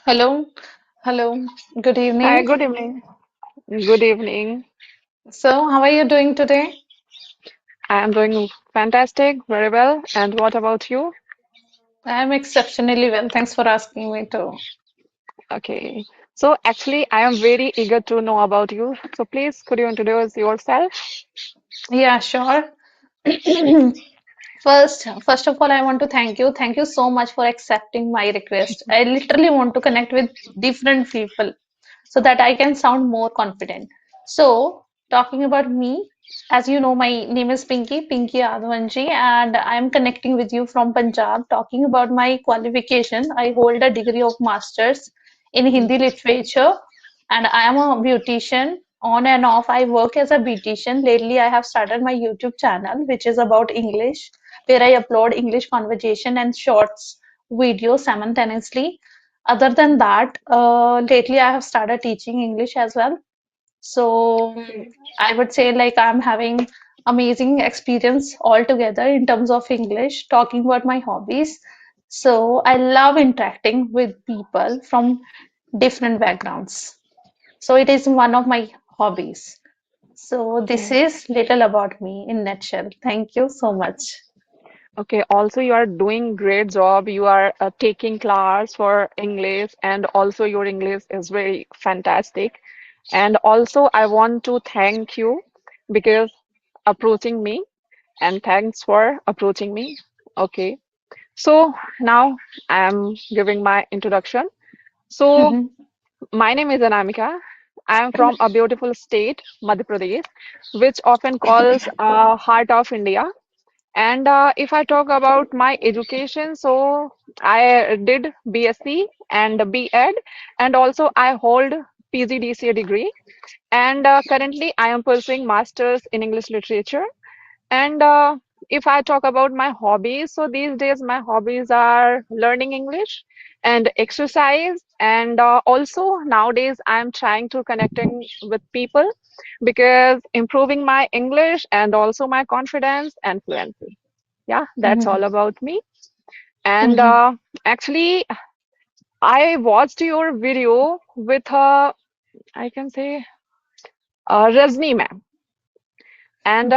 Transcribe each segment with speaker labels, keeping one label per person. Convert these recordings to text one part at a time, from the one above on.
Speaker 1: Hello, hello, good
Speaker 2: Hi,
Speaker 1: evening.
Speaker 2: good evening. Good evening.
Speaker 1: So, how are you doing today?
Speaker 2: I am doing fantastic, very well. And what about you?
Speaker 1: I'm exceptionally well. Thanks for asking me too.
Speaker 2: Okay. So actually, I am very eager to know about you. So please, could you introduce yourself?
Speaker 1: Yeah, sure. First of all, I want to thank you. Thank you so much for accepting my request. I literally want to connect with different people so that I can sound more confident. So, talking about me, as you know, my name is Pinky Advanji, and I am connecting with you from Punjab. Talking about my qualification, I hold a degree of master's in Hindi literature, and I am a beautician. On and off, I work as a beautician. Lately, I have started my YouTube channel, which is about English, where I upload English conversation and shorts videos simultaneously. Other than that, lately I have started teaching English as well. So I would say like I'm having amazing experience altogether in terms of English, talking about my hobbies. So I love interacting with people from different backgrounds. So it is one of my hobbies. So this
Speaker 2: Okay.
Speaker 1: is little about me in nutshell. Thank you so much.
Speaker 2: Okay. Also, you are doing great job. You are taking class for English, and also your English is very fantastic. And also, I want to thank you because approaching me, and thanks for approaching me. Okay. So now I'm giving my introduction. So
Speaker 1: Mhm.
Speaker 2: my name is Anamika. I am from a beautiful state, Madhya Pradesh, which often calls heart of India. And if I talk about my education, so I did BSc and B.Ed, and also I hold PGDCA degree. And currently I am pursuing masters in English literature. And if I talk about my hobbies, so these days my hobbies are learning English and exercise. And also nowadays I'm trying to connecting with people because improving my English and also my confidence and fluency. Yeah, that's
Speaker 1: Mhm.
Speaker 2: all about me. And
Speaker 1: Mhm.
Speaker 2: actually, I watched your video with I can say, Rajni ma'am. And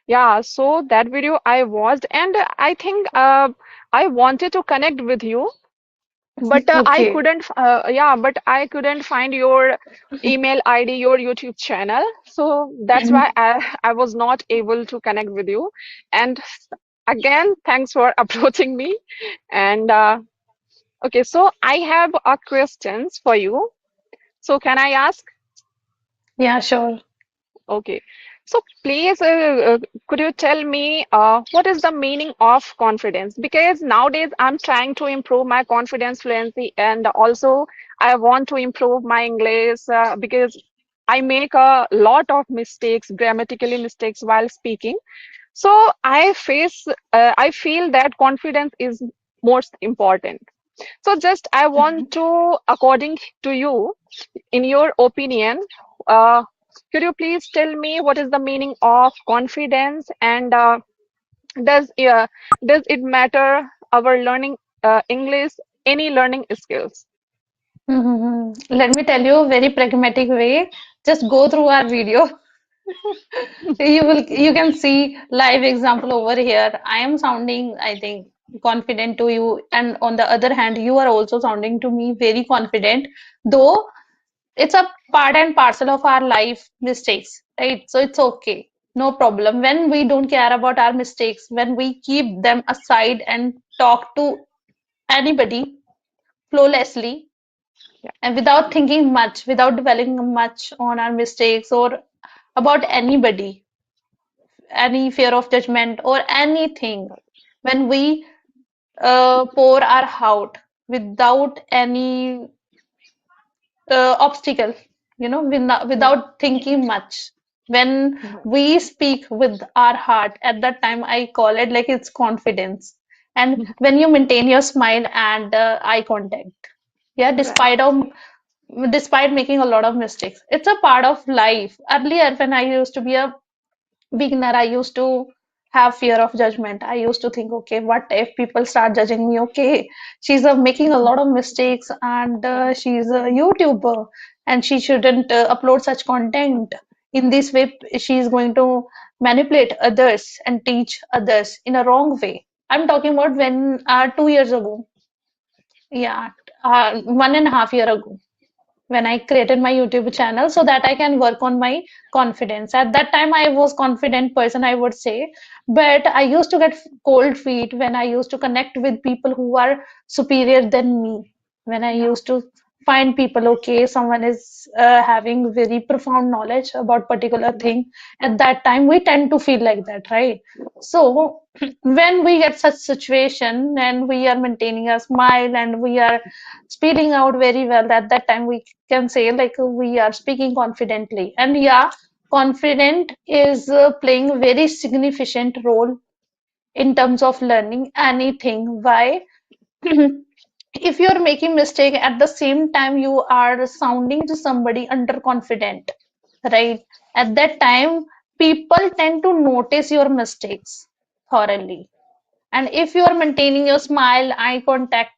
Speaker 2: yeah, so that video I watched, and I think I wanted to connect with you, but
Speaker 1: Okay.
Speaker 2: but I couldn't find your email ID, your YouTube channel. So that's why I was not able to connect with you. And again, thanks for approaching me. And okay, so I have a questions for you. So can I ask?
Speaker 1: Yeah, sure.
Speaker 2: Okay. So please, could you tell me what is the meaning of confidence? Because nowadays I'm trying to improve my confidence fluency, and also I want to improve my English because I make a lot of mistakes, grammatically mistakes while speaking. So I feel that confidence is most important. So just I want
Speaker 1: Mhm.
Speaker 2: to, according to you, in your opinion, uh, could you please tell me what is the meaning of confidence and does uh, does it matter our learning English, any learning skills?
Speaker 1: Let me tell you a very pragmatic way. Just go through our video. You can see live example over here. I am sounding, I think, confident to you, and on the other hand, you are also sounding to me very confident, though it's a part and parcel of our life mistakes, right? So it's okay. No problem. When we don't care about our mistakes, when we keep them aside and talk to anybody flawlessly,
Speaker 2: Yeah.
Speaker 1: and without thinking much, without dwelling much on our mistakes or about anybody, any fear of judgment or anything, when we pour our heart without any obstacle,
Speaker 2: Yeah.
Speaker 1: without thinking much, when we speak with our heart, at that time I call it like it's confidence. And when you maintain your smile and eye contact, yeah,
Speaker 2: Right.
Speaker 1: despite making a lot of mistakes. It's a part of life. Earlier, when I used to be a beginner, I used to have fear of judgment. I used to think, okay, what if people start judging me? Okay, she's making a lot of mistakes and she's a YouTuber and she shouldn't upload such content. In this way, she's going to manipulate others and teach others in a wrong way. I'm talking about when 2 years ago, yeah, 1.5 year ago when I created my YouTube channel so that I can work on my confidence. At that time, I was confident person, I would say, but I used to get cold feet when I used to connect with people who are superior than me. When I
Speaker 2: Yeah,
Speaker 1: used to find people, okay, someone is having very profound knowledge about particular
Speaker 2: right,
Speaker 1: thing. At that time, we tend to feel like that, right? So when we get such situation and we are maintaining a smile and we are speaking out very well, at that time we can say like we are speaking confidently. And yeah, confident is playing a very significant role in terms of learning anything. Why? If you're making mistake at the same time you are sounding to somebody underconfident, right? At that time people tend to notice your mistakes thoroughly. And if you are maintaining your smile, eye contact,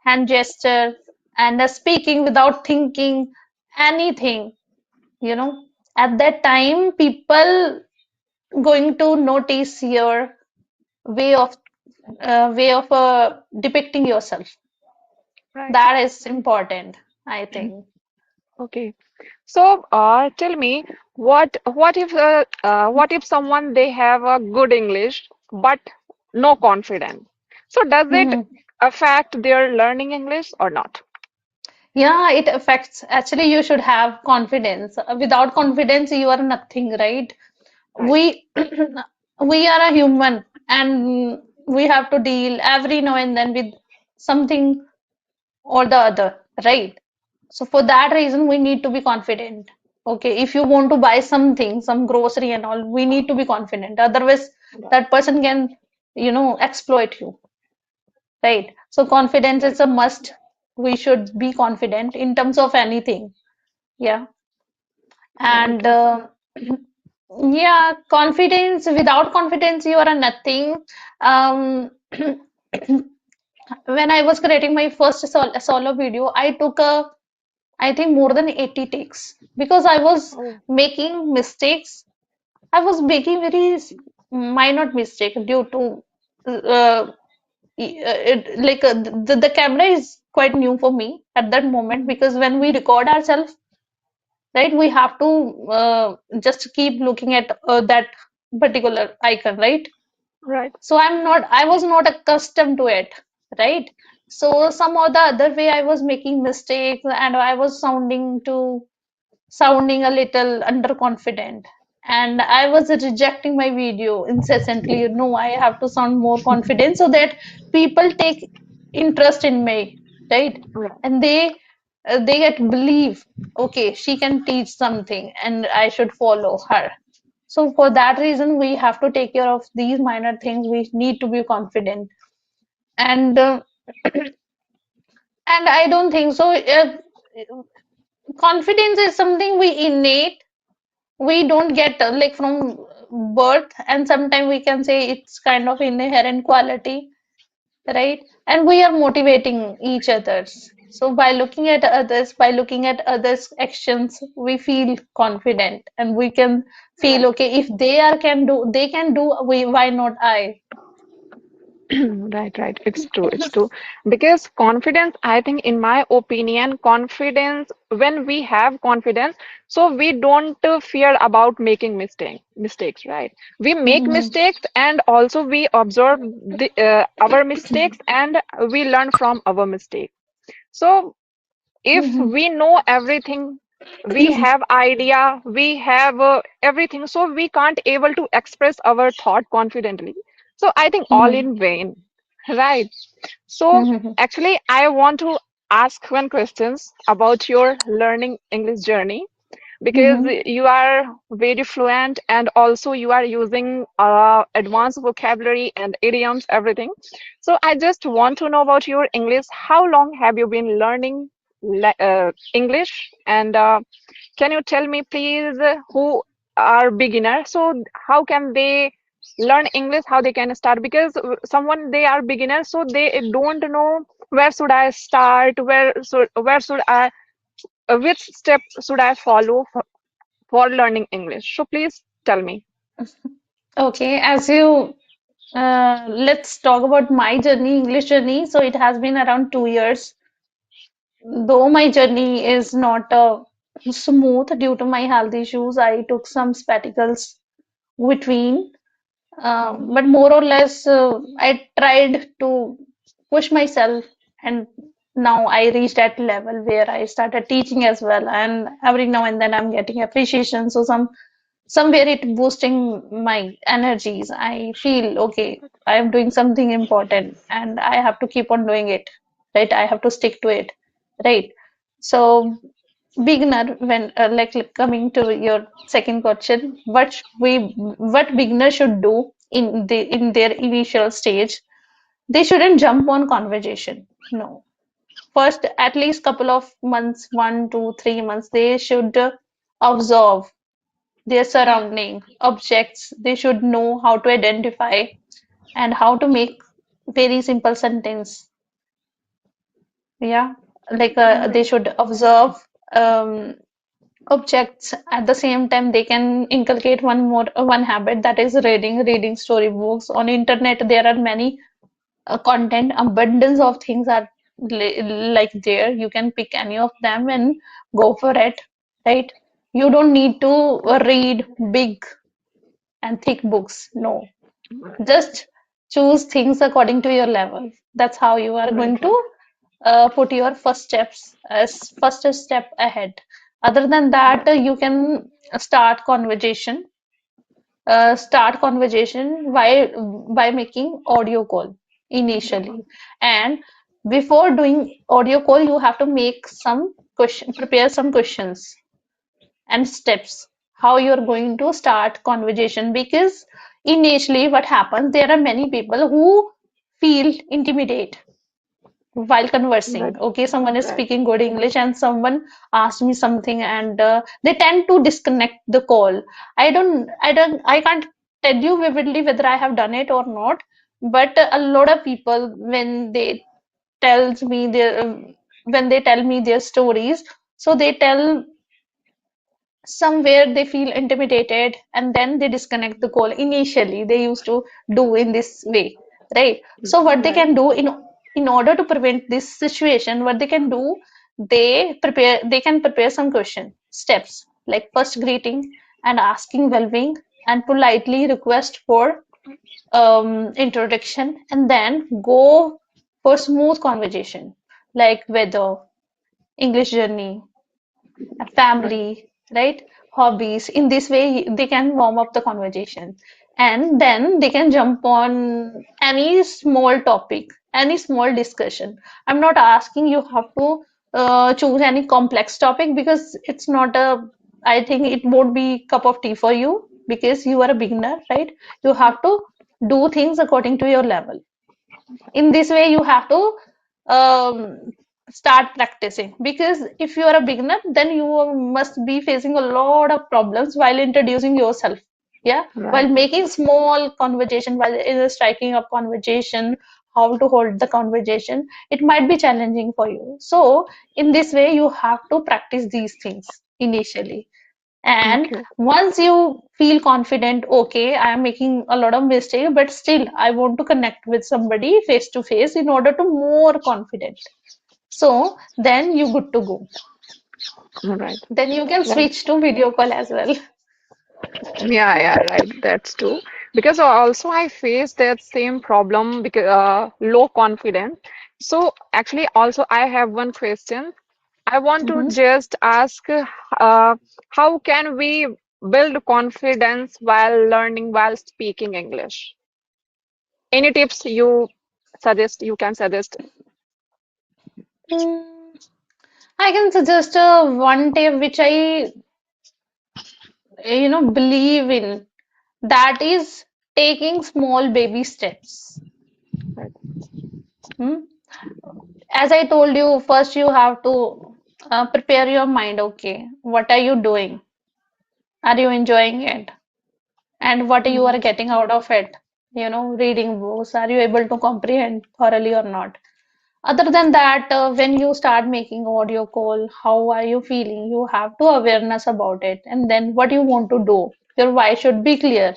Speaker 1: hand gesture, and speaking without thinking anything, you know, at that time, people going to notice your way of depicting yourself.
Speaker 2: right.
Speaker 1: That is important, I think.
Speaker 2: Okay. So, tell me, what if someone they have a good English but no confidence? So, does it
Speaker 1: Mhm.
Speaker 2: affect their learning English or not?
Speaker 1: Yeah, it affects. Actually, you should have confidence. Without confidence, you are nothing, right?
Speaker 2: Right.
Speaker 1: We we are a human and we have to deal every now and then with something or the other, right? So for that reason, we need to be confident. Okay, if you want to buy something, some grocery and all, we need to be confident. Otherwise, that person can, exploit you, right? So confidence is a must. We should be confident in terms of anything. Yeah.
Speaker 2: Right.
Speaker 1: And yeah, confidence, without confidence, you are a nothing. Um, when I was creating my first solo video, I took I think more than 80 takes because I was
Speaker 2: Oh,
Speaker 1: making mistakes. I was making very minor mistake due to the camera is quite new for me at that moment
Speaker 2: mhm.
Speaker 1: because when we record ourselves, right, we have to just keep looking at that particular icon, right?
Speaker 2: Right.
Speaker 1: So I was not accustomed to it, right? So some or the other way I was making mistakes and I was sounding a little underconfident. And I was rejecting my video incessantly. No, I have to sound more confident so that people take interest in me, right?
Speaker 2: Right.
Speaker 1: And they get believe, okay, she can teach something and I should follow her. So for that reason, we have to take care of these minor things. We need to be confident. And and I don't think so. Confidence is something we innate, we don't get like from birth, and sometimes we can say it's kind of inherent quality, right? And we are motivating each others. So by looking at others, by looking at others' actions, we feel confident and we can feel
Speaker 2: Right.
Speaker 1: okay, if they can do, why not I?
Speaker 2: Right, right. It's true. It's true. Because confidence, I think, in my opinion, confidence, when we have confidence, so we don't fear about making mistakes, right? We make
Speaker 1: Mhm,
Speaker 2: mistakes and also we observe our mistakes and we learn from our mistakes. So if
Speaker 1: mhm,
Speaker 2: we know everything, we have idea, we have everything, so we can't able to express our thought confidently. So I think all
Speaker 1: mhm,
Speaker 2: in vain, right? So
Speaker 1: mhm,
Speaker 2: actually, I want to ask one questions about your learning English journey because
Speaker 1: mhm,
Speaker 2: you are very fluent and also you are using advanced vocabulary and idioms, everything. So I just want to know about your English. How long have you been learning English? And can you tell me, please, who are beginners? So how can they learn English, how they can start, because someone they are beginners, so they don't know where should I start, where should I which step should I follow for learning English. So please tell me.
Speaker 1: Okay, as you let's talk about my journey, English journey. So it has been around 2 years. Though my journey is not smooth due to my health issues, I took some spectacles between.
Speaker 2: Mm,
Speaker 1: But more or less, I tried to push myself, and now I reached that level where I started teaching as well. And every now and then, I'm getting appreciation. So somewhere it boosting my energies. I feel okay. I am doing something important, and I have to keep on doing it. Right? I have to stick to it. Right? So beginner, when like coming to your second question, what beginner should do in their initial stage, they shouldn't jump on conversation. No, first at least couple of months, 1 2 3 months, they should observe their surrounding objects. They should know how to identify and how to make very simple sentence. Yeah, like they
Speaker 2: right,
Speaker 1: should observe um, objects. At the same time, they can inculcate one habit, that is reading storybooks. On internet there are many content, abundance of things are like there. You can pick any of them and go for it, right? You don't need to read big and thick books. No, just choose things according to your level. That's how you are
Speaker 2: right,
Speaker 1: going to
Speaker 2: right,
Speaker 1: put your first steps as first step ahead. Other than that,
Speaker 2: right,
Speaker 1: you can start conversation by making audio call initially. And before doing audio call, you have to make some question, prepare some questions and steps how you're going to start conversation. Because initially what happens, there are many people who feel intimidated while conversing.
Speaker 2: right,
Speaker 1: Okay, someone is
Speaker 2: right.
Speaker 1: speaking good English and someone asked me something, and they tend to disconnect the call. I can't tell you vividly whether I have done it or not, but a lot of people, tells me their when they tell me their stories, so they tell somewhere they feel intimidated and then they disconnect the call. Initially they used to do in this way, right? So what they
Speaker 2: Right.
Speaker 1: can do in order to prevent this situation, what they can do, they can prepare some question steps, like first greeting and asking well-being and politely request for introduction, and then go for smooth conversation like weather, English journey,
Speaker 2: Right.
Speaker 1: family, right? Hobbies. In this way, they can warm up the conversation. And then they can jump on any small topic, any small discussion. I'm not asking you have to choose any complex topic, because it's not I think it won't be cup of tea for you because you are a beginner, right? You have to do things according to your level. In this way you have to start practicing, because if you are a beginner, then you must be facing a lot of problems while introducing yourself. Yeah, while
Speaker 2: Right.
Speaker 1: making small conversation, while striking up conversation, how to hold the conversation, it might be challenging for you. So in this way you have to practice these things initially. And
Speaker 2: Okay.
Speaker 1: once you feel confident, okay, I am making a lot of mistake, but still I want to connect with somebody face to face in order to more confident. So then you good to go.
Speaker 2: Right.
Speaker 1: Then you can
Speaker 2: Right.
Speaker 1: switch to video call as well.
Speaker 2: Yeah, yeah, right. That's true. Because also I face that same problem because low confidence. So actually, also I have one question. I want to
Speaker 1: Mhm.
Speaker 2: just ask, how can we build confidence while learning, while speaking English? Any tips you suggest? You can suggest.
Speaker 1: Mm, I can suggest one tip which I, believe in. That is taking small baby steps.
Speaker 2: Right.
Speaker 1: Hmm? As I told you, first you have to prepare your mind. Okay, what are you doing? Are you enjoying it? and what you are
Speaker 2: Right.
Speaker 1: getting out of it. Reading books, are you able to comprehend thoroughly or not? Other than that, when you start making audio call, how are you feeling? You have to awareness about it, and then what you want to do. Your why should be clear.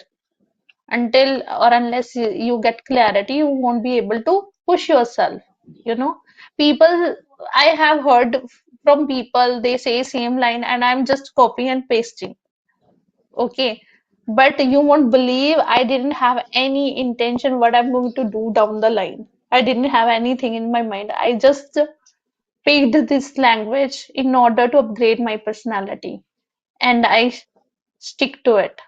Speaker 1: Until or unless you get clarity, you won't be able to push yourself. You know, people, I have heard from people, they say same line, and I'm just copying and pasting. Okay. But you won't believe I didn't have any intention what I'm going to do down the line. I didn't have anything in my mind. I just picked this language in order to upgrade my personality, and I stick to it.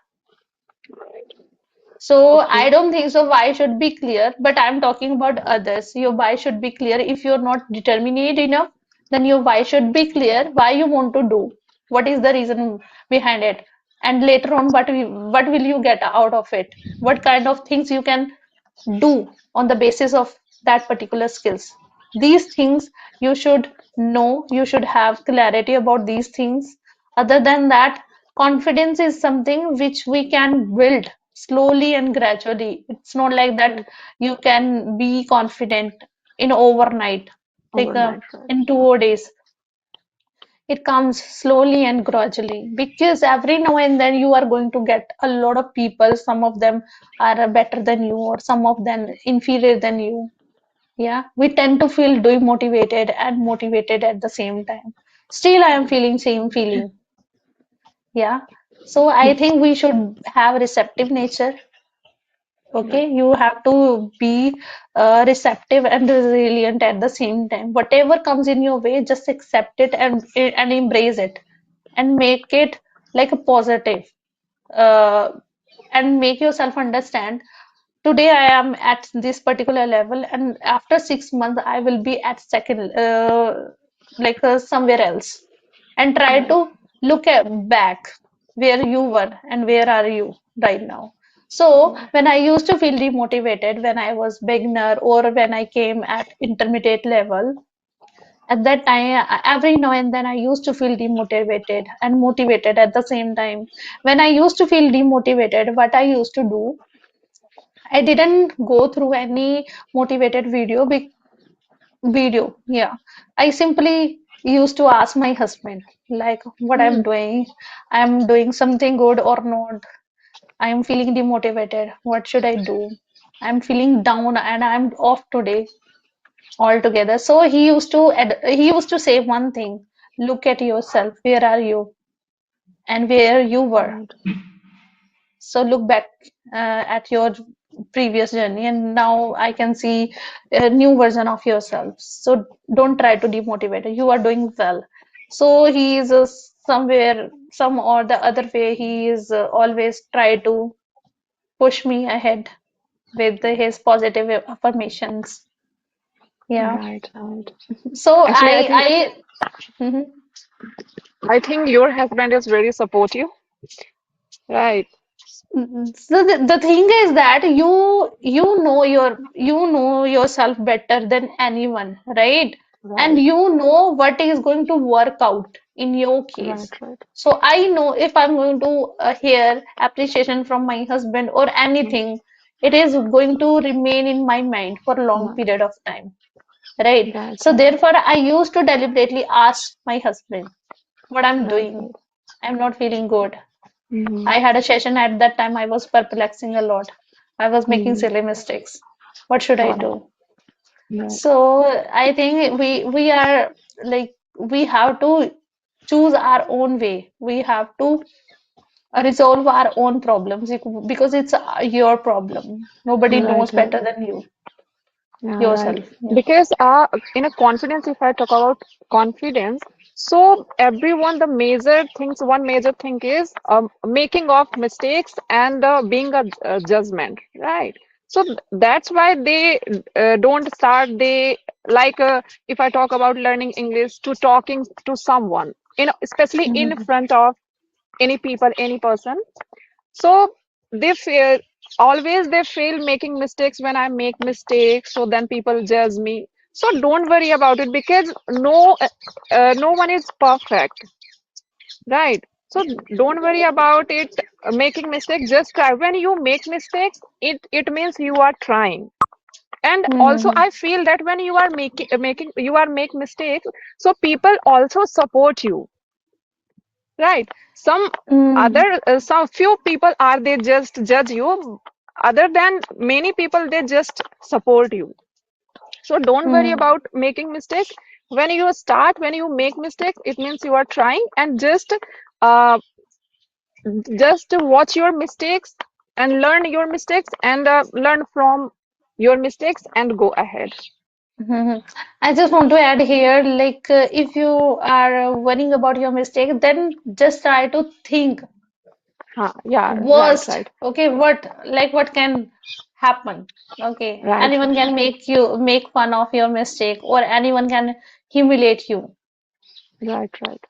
Speaker 1: So I
Speaker 2: Okay.
Speaker 1: don't think so. Why should be clear, but I'm talking about others. Your why should be clear. If you're not determined enough, then your why should be clear. Why you want to do? What is the reason behind it? And later on, what will you get out of it? What kind of things you can do on the basis of that particular skills? These things you should know. You should have clarity about these things. Other than that, confidence is something which we can build slowly and gradually. It's not like that
Speaker 2: Right.
Speaker 1: you can be confident in overnight, like
Speaker 2: Overnight, right.
Speaker 1: in 2 days. It comes slowly and gradually, because every now and then you are going to get a lot of people. Some of them are better than you, or some of them inferior than you. Yeah, we tend to feel demotivated and motivated at the same time. Still, I am feeling same feeling. Yeah. So I think we should have receptive nature.
Speaker 2: Right.
Speaker 1: Okay, you have to be receptive and resilient at the same time. Whatever comes in your way, just accept it and embrace it, and make it like a positive. Uh, and make yourself understand. Today I am at this particular level, and after 6 months I will be at second, somewhere else. And try
Speaker 2: Right.
Speaker 1: to look at back where you were and where are you right now. So
Speaker 2: Right.
Speaker 1: when I used to feel demotivated when I was beginner, or when I came at intermediate level, at that time, every now and then I used to feel demotivated and motivated at the same time. When I used to feel demotivated, what I used to do, I didn't go through any motivated video. Yeah. I simply used to ask my husband, like, what I'm
Speaker 2: Hmm.
Speaker 1: doing. I'm doing something good or not. I'm feeling demotivated. What should I do? I'm feeling down and I'm off today altogether. So he used to say one thing, look at yourself. Where are you and where you were?
Speaker 2: Right.
Speaker 1: So look back at your previous journey, and now I can see a new version of yourself. So don't try to demotivate. You are doing well. So he is somewhere, some or the other way, he is always try to push me ahead with his positive affirmations. Yeah.
Speaker 2: Right. Right.
Speaker 1: So
Speaker 2: Actually,
Speaker 1: Mhm.
Speaker 2: I think your husband is very supportive. Right.
Speaker 1: So the thing is that you know yourself better than anyone, right? And
Speaker 2: Right.
Speaker 1: you know what is going to work out in your case.
Speaker 2: Right. Right.
Speaker 1: So I know if I'm going to hear appreciation from my husband or anything, it is going to remain in my mind for a long
Speaker 2: Right.
Speaker 1: period of time, right?
Speaker 2: Right.
Speaker 1: So
Speaker 2: Right.
Speaker 1: therefore, I used to deliberately ask my husband what I'm
Speaker 2: Right.
Speaker 1: doing.
Speaker 2: Right.
Speaker 1: I'm not feeling good.
Speaker 2: Mm-hmm.
Speaker 1: I had a session at that time. I was perplexing a lot. I was making
Speaker 2: Mm-hmm.
Speaker 1: silly mistakes. What should I
Speaker 2: Right.
Speaker 1: do?
Speaker 2: Right.
Speaker 1: So I think we are like, we have to choose our own way. We have to resolve our own problems, because it's your problem. Nobody knows
Speaker 2: Right. Right.
Speaker 1: better than you
Speaker 2: Yeah, right.
Speaker 1: yourself. Yeah.
Speaker 2: Because in a confidence, if I talk about confidence, so everyone, one major thing is making of mistakes and being a judgment, right? So that's why they don't start. They like if I talk about learning English to talking to someone, especially in
Speaker 1: Mhm.
Speaker 2: front of any people, any person. So they fail always they fail making mistakes when I make mistakes, so then people judge me. So don't worry about it because no one is perfect, right? So don't worry about it. making mistakes, just try. When you make mistakes, it means you are trying. And also
Speaker 1: Mm-hmm.
Speaker 2: I feel that when you are making you are make mistakes, so people also support you, right? Some
Speaker 1: Mm-hmm.
Speaker 2: other some few people are, they just judge you. Other than many people, they just support you. So don't worry
Speaker 1: Mm-hmm.
Speaker 2: about making mistakes. When you start, when you make mistakes, it means you are trying. And uh, just watch your mistakes and learn your mistakes, and learn from your mistakes and go ahead.
Speaker 1: Mhm. I just want to add here, like if you are worrying about your mistake, then just try to think
Speaker 2: Huh, yeah, right,
Speaker 1: worst.
Speaker 2: right,
Speaker 1: Okay, what can happen? Okay,
Speaker 2: right,
Speaker 1: anyone can make fun of your mistake, or anyone can humiliate you.
Speaker 2: right, right,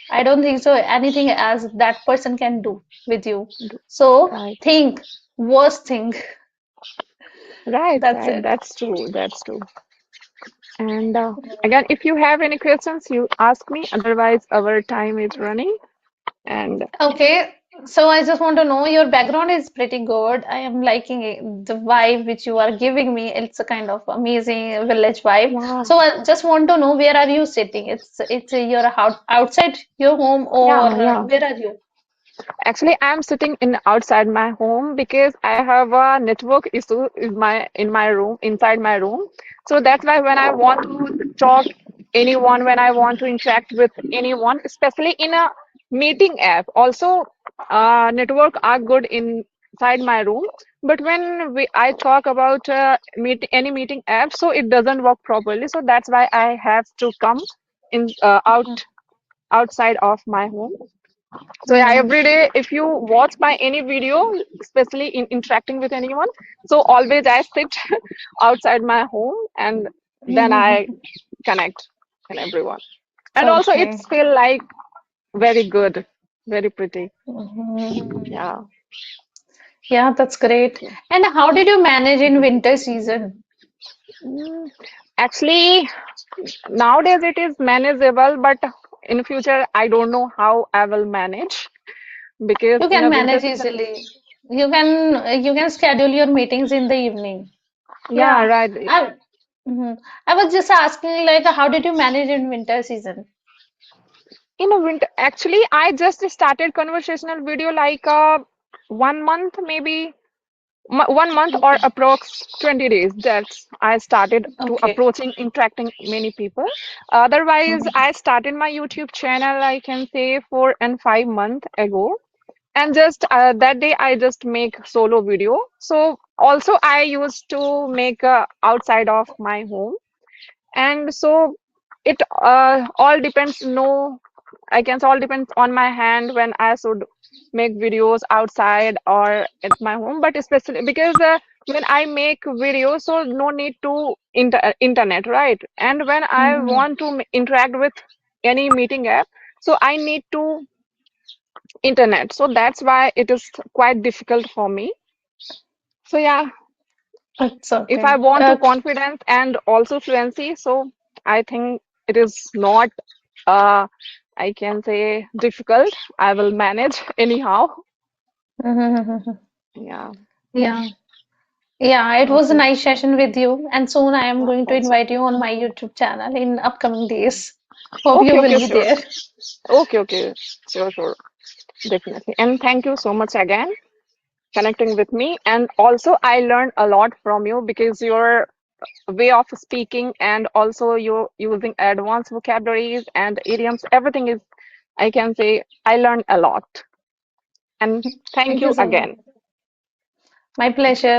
Speaker 1: I don't think so. Anything as that person can do with you. So
Speaker 2: right,
Speaker 1: think worst thing.
Speaker 2: right,
Speaker 1: That's
Speaker 2: right.
Speaker 1: it.
Speaker 2: That's true. That's true. And again, if you have any questions, you ask me. Otherwise, our time is running. And
Speaker 1: Okay, so I just want to know your background is pretty good. I am liking it, the vibe which you are giving me. It's a kind of amazing village vibe.
Speaker 2: yeah,
Speaker 1: So I just want to know where are you sitting? It's your outside your home or
Speaker 2: yeah, yeah.
Speaker 1: where are you?
Speaker 2: Actually, I'm sitting in outside my home because I have a network issue in my room, inside my room. So that's why when I want to talk anyone, when I want to interact with anyone, especially in a meeting app, also network are good inside my room. But when I talk about any meeting app, so it doesn't work properly. So that's why I have to come in outside of my home. So yeah,
Speaker 1: Mm-hmm.
Speaker 2: every day if you watch my any video, especially in interacting with anyone, so always I sit outside my home, and then I connect with everyone. And also
Speaker 1: Okay.
Speaker 2: it's feel like very good, very pretty.
Speaker 1: Mhm.
Speaker 2: Yeah.
Speaker 1: Yeah, that's great. And how did you manage in winter season?
Speaker 2: Mm, Actually, nowadays it is manageable, but in future I don't know how I will manage, because
Speaker 1: You
Speaker 2: in
Speaker 1: can
Speaker 2: a winter
Speaker 1: manage
Speaker 2: season,
Speaker 1: easily. You can schedule your meetings in the evening.
Speaker 2: yeah,
Speaker 1: Yeah,
Speaker 2: right.
Speaker 1: I I was just asking like how did you manage in winter season?
Speaker 2: In a winter, actually, I just started conversational video like 1 month, maybe 1 month or
Speaker 1: Okay.
Speaker 2: approx 20 days. That's I started to
Speaker 1: Okay.
Speaker 2: approaching, interacting many people. Otherwise,
Speaker 1: Mhm.
Speaker 2: I started my YouTube channel, I can say 4 and 5 months ago. And just that day, I just make solo video. So also, I used to make outside of my home. And so it all depends. No, I can say all depends on my hand when I should make videos outside or at my home. But especially because when I make videos, so no need to internet, right? And when I
Speaker 1: Mhm.
Speaker 2: want to interact with any meeting app, so I need to internet. So that's why it is quite difficult for me. So yeah,
Speaker 1: It's
Speaker 2: if I
Speaker 1: okay.
Speaker 2: want to confidence and also fluency, so I think it is not, uh, I can say difficult. I will manage anyhow.
Speaker 1: Mhm.
Speaker 2: Yeah.
Speaker 1: Yeah. Yeah, it was a
Speaker 2: Okay.
Speaker 1: nice session with you, and soon I am
Speaker 2: Yeah.
Speaker 1: going to
Speaker 2: Also.
Speaker 1: invite you on my YouTube channel in upcoming days. Hope you
Speaker 2: Okay.
Speaker 1: will
Speaker 2: Okay.
Speaker 1: be
Speaker 2: Sure.
Speaker 1: there.
Speaker 2: Okay. Okay. Sure. Sure. Definitely. And thank you so much again connecting with me. And also, I learned a lot from you because your way of speaking and also you using advanced vocabularies and idioms, everything is, I can say, I learned a lot. And thank
Speaker 1: Thank you
Speaker 2: you
Speaker 1: so much.
Speaker 2: again.
Speaker 1: My pleasure.